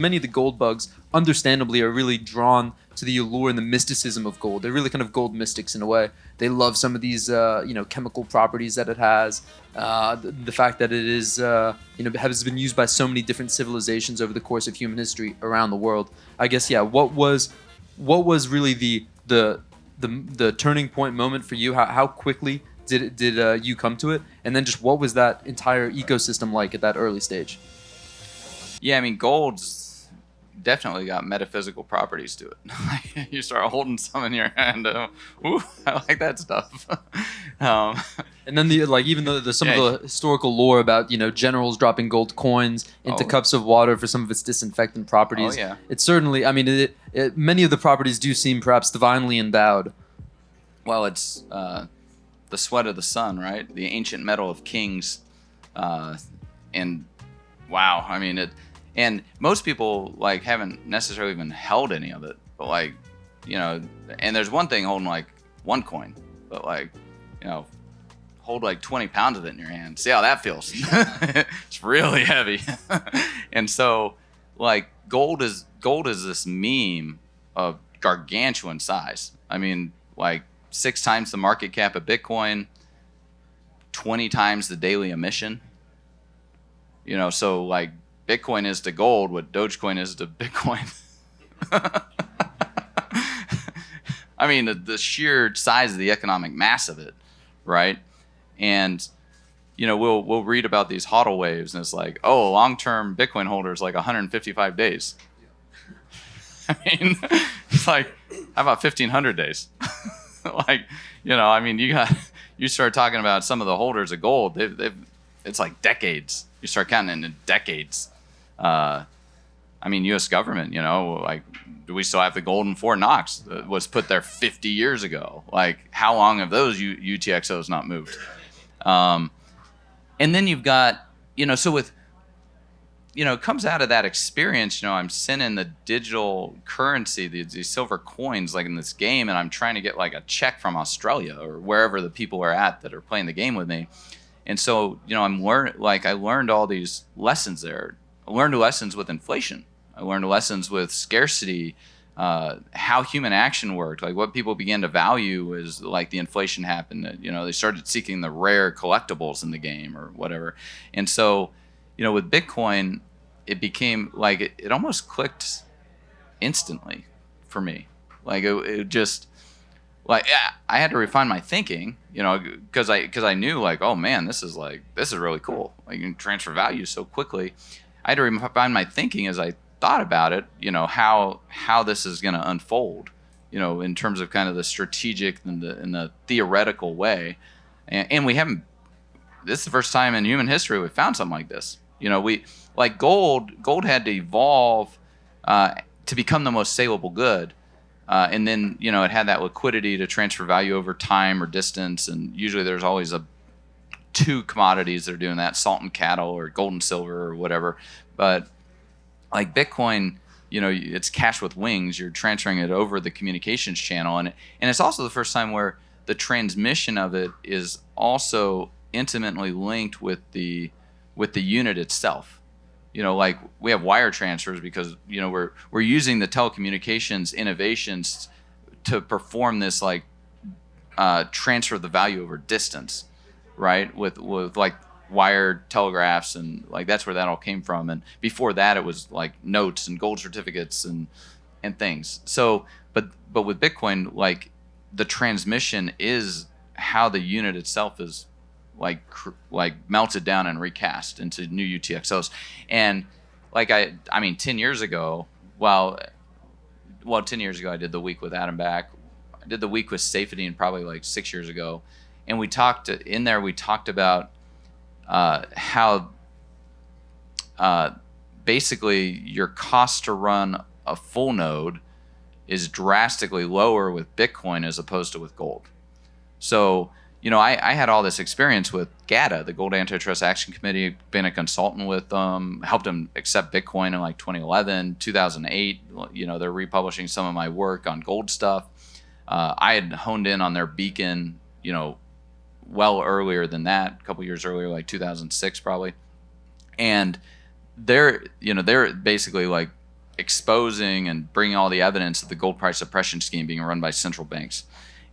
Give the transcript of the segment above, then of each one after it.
Many of the gold bugs, understandably, are really drawn to the allure and the mysticism of gold. They're really kind of gold mystics in a way. They love some of these, chemical properties that it has. The fact that it is, has been used by so many different civilizations over the course of human history around the world. I guess, yeah. What was really the turning point moment for you? How quickly did you come to it? And then just what was that entire ecosystem like at that early stage? Yeah, I mean, gold's definitely got metaphysical properties to it. You start holding some in your hand, ooh, I like that stuff. And then even some of the historical lore about generals dropping gold coins into cups of water for some of its disinfectant properties. Oh yeah, it's certainly. I mean, many of the properties do seem perhaps divinely endowed. Well, it's the sweat of the sun, right? The ancient metal of kings, and wow, I mean it. And most people haven't necessarily even held any of it, but and there's one thing holding one coin, but hold 20 pounds of it in your hand. See how that feels? It's really heavy. And so gold is this meme of gargantuan size. I mean, 6 times the market cap of Bitcoin, 20 times the daily emission. So Bitcoin is to gold what Dogecoin is to Bitcoin. I mean, the sheer size of the economic mass of it, right? And we'll read about these HODL waves, and it's long-term Bitcoin holders 155 days. I mean, it's how about 1,500 days? I mean, you start talking about some of the holders of gold, it's decades. You start counting in decades. I mean, U.S. government, do we still have the gold in Fort Knox that was put there 50 years ago? How long have those UTXOs not moved? And then you've got, so with, it comes out of that experience, I'm sending the digital currency, these silver coins, in this game, and I'm trying to get a check from Australia or wherever the people are at that are playing the game with me. And so, I learned all these lessons there. I learned lessons with inflation. I learned lessons with scarcity, how human action worked, what people began to value as the inflation happened. They started seeking the rare collectibles in the game or whatever. And so, with Bitcoin, it became it almost clicked instantly for me. It just I had to refine my thinking, because I knew oh man, this is really cool. You can transfer value so quickly. I had to refine my thinking as I thought about it, how this is going to unfold, in terms of kind of the strategic and the theoretical way. And we haven't, this is the first time in human history we've found something like this. We gold had to evolve to become the most saleable good. And then, it had that liquidity to transfer value over time or distance. And usually there's always two commodities that are doing that, salt and cattle or gold and silver or whatever. But Bitcoin, it's cash with wings. You're transferring it over the communications channel. And it's also the first time where the transmission of it is also intimately linked with the unit itself. We have wire transfers because, we're using the telecommunications innovations to perform this transfer of the value over distance, right? With wired telegraphs and that's where that all came from. And before that it was notes and gold certificates and things. So, but with Bitcoin, the transmission is how the unit itself is melted down and recast into new UTXOs. And I mean 10 years ago, 10 years ago I did the week with Adam Back. I did the week with Safety and probably 6 years ago. And we talked about how basically your cost to run a full node is drastically lower with Bitcoin as opposed to with gold. So, I had all this experience with GATA, the Gold Antitrust Action Committee, been a consultant with them, helped them accept Bitcoin in 2011, 2008. They're republishing some of my work on gold stuff. I had honed in on their beacon, well earlier than that, a couple years earlier, 2006 probably. And they're basically exposing and bringing all the evidence of the gold price suppression scheme being run by central banks.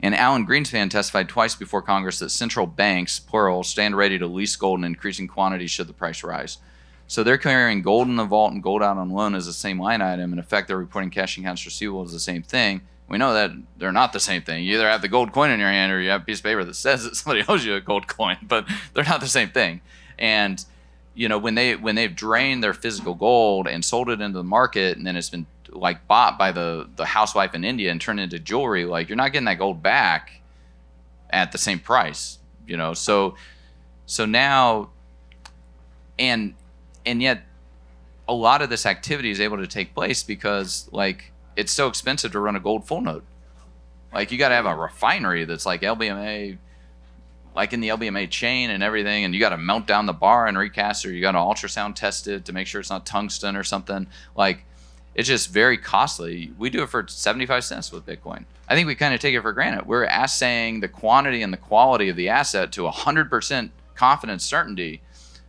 And Alan Greenspan testified twice before Congress that central banks, plural, stand ready to lease gold in increasing quantities should the price rise. So they're carrying gold in the vault and gold out on loan as the same line item. In effect, they're reporting cash and accounts receivable as the same thing. We know that they're not the same thing. You either have the gold coin in your hand or you have a piece of paper that says that somebody owes you a gold coin, but they're not the same thing. And when they've drained their physical gold and sold it into the market, and then it's been like bought by the housewife in India and turned into jewelry, like you're not getting that gold back at the same price, So now, and yet a lot of this activity is able to take place because like it's so expensive to run a gold full node. Like you got to have a refinery that's like LBMA, like in the LBMA chain and everything, and you got to melt down the bar and recast, or you got to ultrasound test it to make sure it's not tungsten or something. Like it's just very costly. We do it for 75 cents with Bitcoin. I think we kind of take it for granted. We're assaying the quantity and the quality of the asset to 100% confidence certainty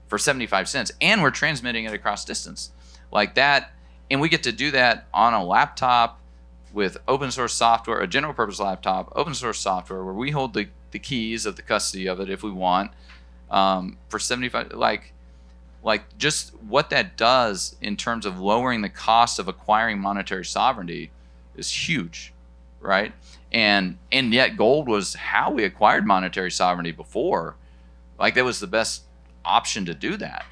for 75 cents, and we're transmitting it across distance like that. And we get to do that on a laptop with open source software, a general purpose laptop, open source software, where we hold the keys of the custody of it if we want, for 75. Like just what that does in terms of lowering the cost of acquiring monetary sovereignty is huge, right? And yet gold was how we acquired monetary sovereignty before. Like that was the best option to do that,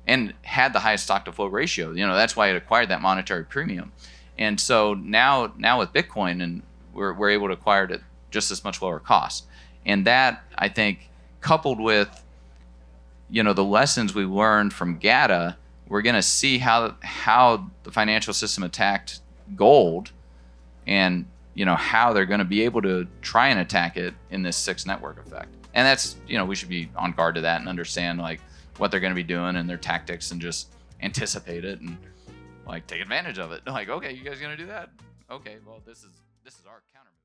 and had the highest stock to flow ratio. That's why it acquired that monetary premium. And so now with Bitcoin, and we're able to acquire it at just as much lower cost. And that, I think, coupled with the lessons we learned from GATA, we're going to see how the financial system attacked gold, and how they're going to be able to try and attack it in this sixth network effect. And that's, we should be on guard to that and understand like what they're going to be doing and their tactics, and just anticipate it and like take advantage of it. Like, okay, you guys going to do that? Okay, well, this is our countermove.